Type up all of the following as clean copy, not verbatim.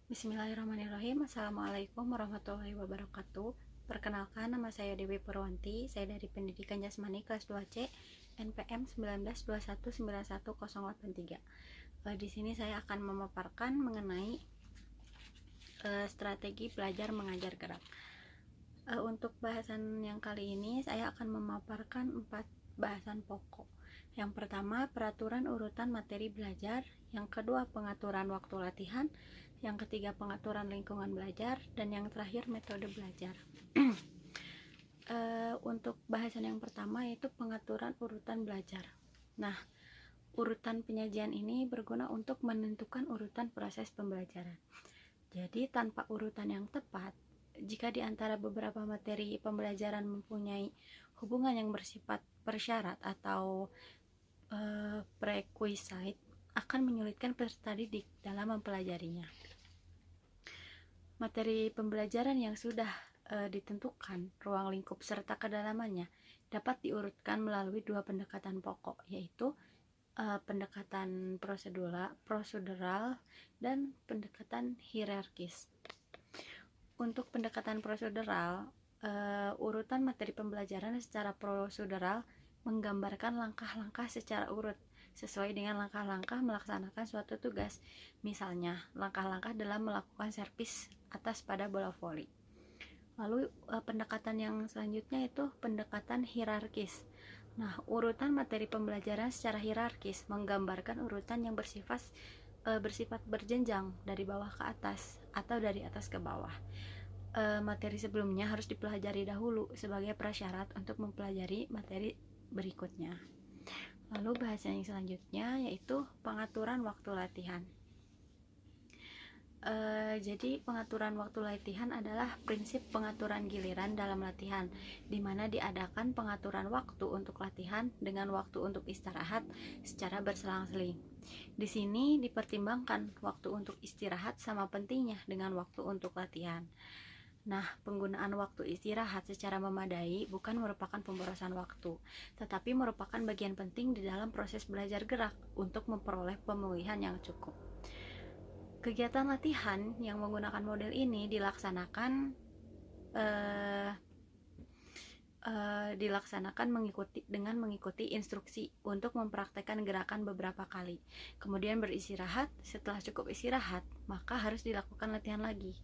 Bismillahirrahmanirrahim. Assalamualaikum warahmatullahi wabarakatuh. Perkenalkan, nama saya Dewi Purwanti. Saya dari Pendidikan Jasmani kelas 2C, NPM 1921911083. Di sini saya akan memaparkan mengenai strategi belajar mengajar gerak. Untuk bahasan yang kali ini saya akan memaparkan 4 bahasan pokok. Yang pertama, peraturan urutan materi belajar. Yang kedua, pengaturan waktu latihan. Yang ketiga, pengaturan lingkungan belajar. Dan yang terakhir, metode belajar. Untuk bahasan yang pertama yaitu pengaturan urutan belajar. Nah, urutan penyajian ini berguna untuk menentukan urutan proses pembelajaran. Jadi, tanpa urutan yang tepat, jika di antara beberapa materi pembelajaran mempunyai hubungan yang bersifat persyarat atau prerequisite, akan menyulitkan peserta didik dalam mempelajarinya. Materi pembelajaran yang sudah ditentukan ruang lingkup serta kedalamannya dapat diurutkan melalui 2 pendekatan pokok, yaitu pendekatan prosedural dan pendekatan hierarkis. Untuk pendekatan prosedural, urutan materi pembelajaran secara prosedural menggambarkan langkah-langkah secara urut sesuai dengan langkah-langkah melaksanakan suatu tugas. Misalnya, langkah-langkah dalam melakukan servis atas pada bola voli. Lalu pendekatan yang selanjutnya itu pendekatan hierarkis. Nah, urutan materi pembelajaran secara hierarkis menggambarkan urutan yang bersifat berjenjang dari bawah ke atas atau dari atas ke bawah. Materi sebelumnya harus dipelajari dahulu sebagai prasyarat untuk mempelajari materi berikutnya. Lalu bahasan yang selanjutnya yaitu pengaturan waktu latihan. Jadi pengaturan waktu latihan adalah prinsip pengaturan giliran dalam latihan, di mana diadakan pengaturan waktu untuk latihan dengan waktu untuk istirahat secara berselang-seling. Di sini dipertimbangkan waktu untuk istirahat sama pentingnya dengan waktu untuk latihan. Nah, penggunaan waktu istirahat secara memadai bukan merupakan pemborosan waktu, tetapi merupakan bagian penting di dalam proses belajar gerak untuk memperoleh pemulihan yang cukup. Kegiatan latihan yang menggunakan model ini dilaksanakan mengikuti instruksi untuk mempraktekkan gerakan beberapa kali. Kemudian beristirahat. Setelah cukup istirahat, maka harus dilakukan latihan lagi.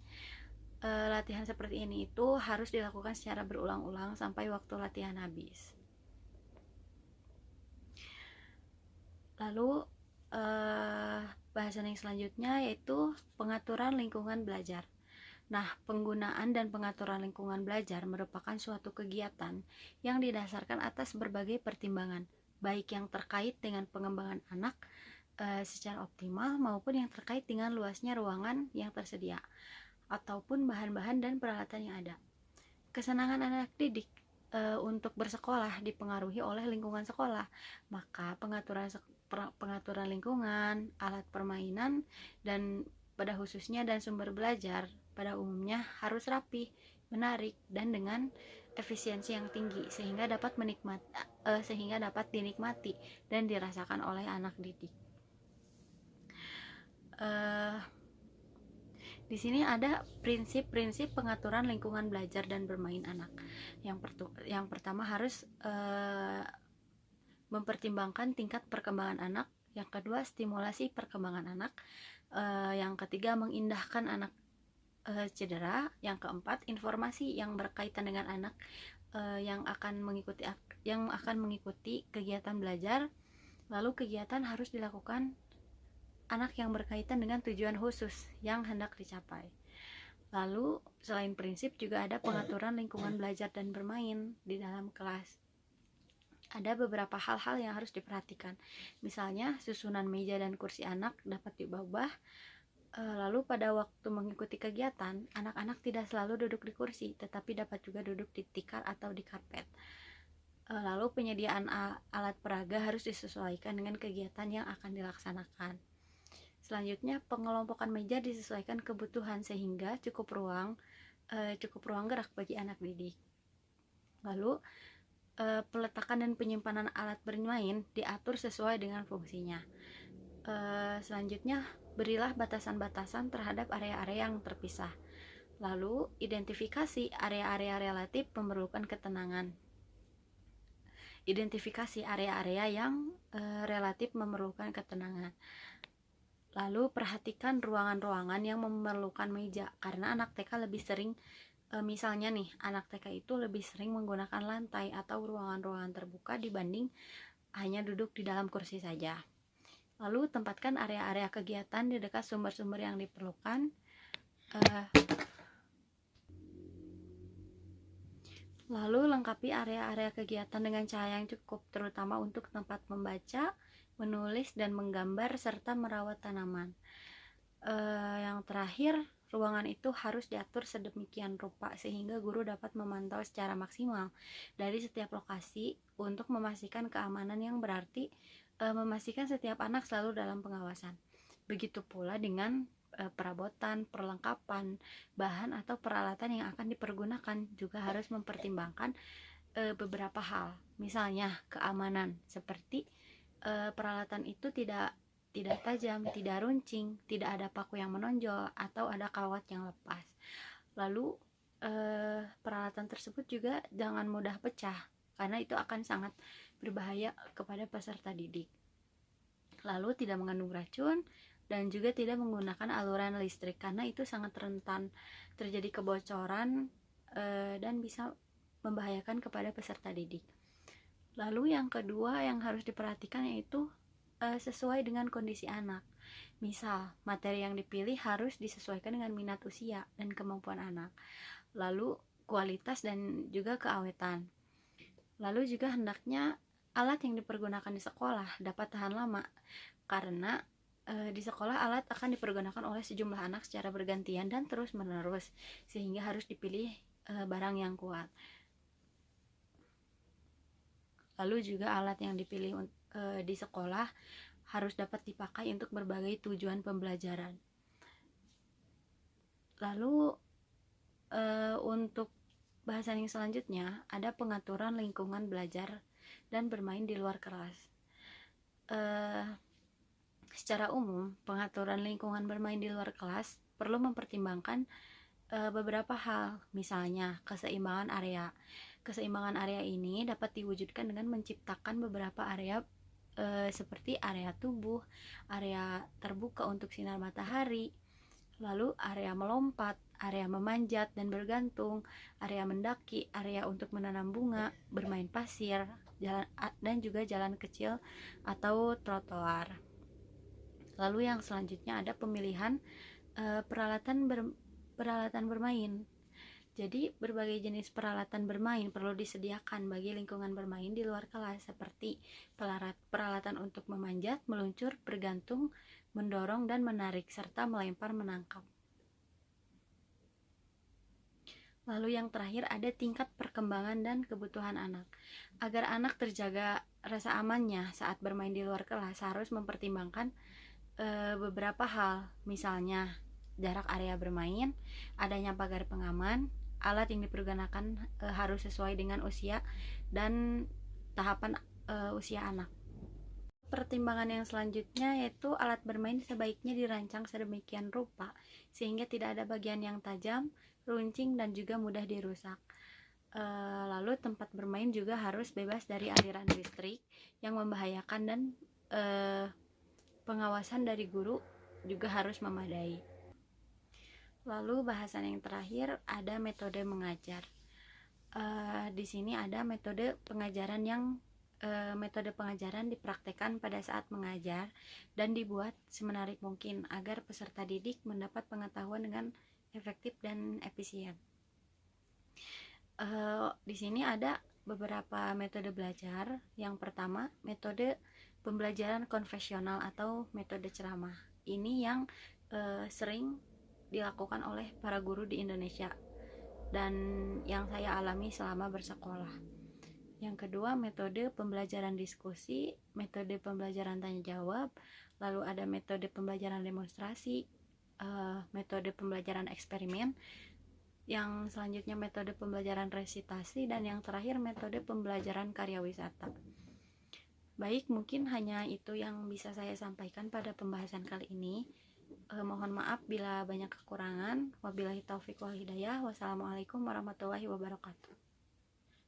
Latihan seperti ini itu harus dilakukan secara berulang-ulang sampai waktu latihan habis. Lalu bahasan yang selanjutnya yaitu pengaturan lingkungan belajar. Nah, penggunaan dan pengaturan lingkungan belajar merupakan suatu kegiatan yang didasarkan atas berbagai pertimbangan, baik yang terkait dengan pengembangan anak secara optimal maupun yang terkait dengan luasnya ruangan yang tersedia ataupun bahan-bahan dan peralatan yang ada. Kesenangan anak didik untuk bersekolah dipengaruhi oleh lingkungan sekolah, maka pengaturan lingkungan, alat permainan, dan pada khususnya dan sumber belajar pada umumnya harus rapi, menarik, dan dengan efisiensi yang tinggi sehingga dapat dinikmati dan dirasakan oleh anak didik. Di sini ada prinsip-prinsip pengaturan lingkungan belajar dan bermain anak. Yang pertama harus mempertimbangkan tingkat perkembangan anak. Yang kedua, stimulasi perkembangan anak. Yang ketiga, mengindahkan anak cedera. Yang keempat, informasi yang berkaitan dengan anak yang akan mengikuti kegiatan belajar. Lalu kegiatan harus dilakukan anak yang berkaitan dengan tujuan khusus yang hendak dicapai. Lalu selain prinsip juga ada pengaturan lingkungan belajar dan bermain di dalam kelas. Ada beberapa hal-hal yang harus diperhatikan. Misalnya susunan meja dan kursi anak dapat diubah. Lalu pada waktu mengikuti kegiatan, anak-anak tidak selalu duduk di kursi, tetapi dapat juga duduk di tikar atau di karpet. Lalu penyediaan alat peraga harus disesuaikan dengan kegiatan yang akan dilaksanakan. Selanjutnya, pengelompokan meja disesuaikan kebutuhan sehingga cukup ruang gerak bagi anak didik. Lalu, peletakan dan penyimpanan alat bermain diatur sesuai dengan fungsinya. Selanjutnya, berilah batasan-batasan terhadap area-area yang terpisah. Lalu, identifikasi area-area relatif memerlukan ketenangan. Identifikasi area-area yang relatif memerlukan ketenangan. Lalu, perhatikan ruangan-ruangan yang memerlukan meja, karena anak TK lebih sering, misalnya nih, anak TK itu lebih sering menggunakan lantai atau ruangan-ruangan terbuka dibanding hanya duduk di dalam kursi saja. Lalu, tempatkan area-area kegiatan di dekat sumber-sumber yang diperlukan. Lalu lengkapi area-area kegiatan dengan cahaya yang cukup, terutama untuk tempat membaca, menulis, dan menggambar, serta merawat tanaman. Yang terakhir, ruangan itu harus diatur sedemikian rupa sehingga guru dapat memantau secara maksimal dari setiap lokasi untuk memastikan keamanan, yang berarti memastikan setiap anak selalu dalam pengawasan. Begitu pula dengan perabotan, perlengkapan, bahan atau peralatan yang akan dipergunakan juga harus mempertimbangkan beberapa hal. Misalnya keamanan, seperti peralatan itu tidak tajam, tidak runcing, tidak ada paku yang menonjol, atau ada kawat yang lepas. Lalu peralatan tersebut juga jangan mudah pecah, karena itu akan sangat berbahaya kepada peserta didik. Lalu tidak mengandung racun, dan juga tidak menggunakan aluran listrik, karena itu sangat rentan terjadi kebocoran dan bisa membahayakan kepada peserta didik. Lalu yang kedua yang harus diperhatikan yaitu sesuai dengan kondisi anak. Misal, materi yang dipilih harus disesuaikan dengan minat usia dan kemampuan anak. Lalu kualitas dan juga keawetan. Lalu juga hendaknya alat yang dipergunakan di sekolah dapat tahan lama, karena di sekolah alat akan dipergunakan oleh sejumlah anak secara bergantian dan terus menerus, sehingga harus dipilih barang yang kuat. Lalu juga alat yang dipilih di sekolah harus dapat dipakai untuk berbagai tujuan pembelajaran. Lalu untuk bahasan yang selanjutnya ada pengaturan lingkungan belajar dan bermain di luar kelas. Secara umum, pengaturan lingkungan bermain di luar kelas perlu mempertimbangkan beberapa hal, misalnya keseimbangan area. Keseimbangan area ini dapat diwujudkan dengan menciptakan beberapa area seperti area tubuh, area terbuka untuk sinar matahari, lalu area melompat, area memanjat dan bergantung, area mendaki, area untuk menanam bunga, bermain pasir, jalan dan juga jalan kecil atau trotoar. Lalu yang selanjutnya ada pemilihan peralatan bermain. Jadi berbagai jenis peralatan bermain perlu disediakan bagi lingkungan bermain di luar kelas, seperti peralatan untuk memanjat, meluncur, bergantung, mendorong dan menarik, serta melempar, menangkap. Lalu yang terakhir ada tingkat perkembangan dan kebutuhan anak. Agar anak terjaga rasa amannya saat bermain di luar kelas, harus mempertimbangkan beberapa hal, misalnya jarak area bermain, adanya pagar pengaman, alat yang dipergunakan harus sesuai dengan usia dan tahapan usia anak. Pertimbangan yang selanjutnya yaitu alat bermain sebaiknya dirancang sedemikian rupa sehingga tidak ada bagian yang tajam, runcing, dan juga mudah dirusak. Lalu tempat bermain juga harus bebas dari aliran listrik yang membahayakan, dan pengawasan dari guru juga harus memadai. Lalu bahasan yang terakhir ada metode mengajar. Di sini ada metode pengajaran metode pengajaran dipraktekkan pada saat mengajar dan dibuat semenarik mungkin agar peserta didik mendapat pengetahuan dengan efektif dan efisien. Di sini ada beberapa metode belajar. Yang pertama, metode pembelajaran konvensional atau metode ceramah. Ini yang sering dilakukan oleh para guru di Indonesia dan yang saya alami selama bersekolah. Yang kedua, metode pembelajaran diskusi, metode pembelajaran tanya jawab, lalu ada metode pembelajaran demonstrasi, metode pembelajaran eksperimen, yang selanjutnya metode pembelajaran resitasi, dan yang terakhir metode pembelajaran karya wisata. Baik, mungkin hanya itu yang bisa saya sampaikan pada pembahasan kali ini. Mohon maaf bila banyak kekurangan. Wabillahi taufik wal hidayah. Wassalamualaikum warahmatullahi wabarakatuh.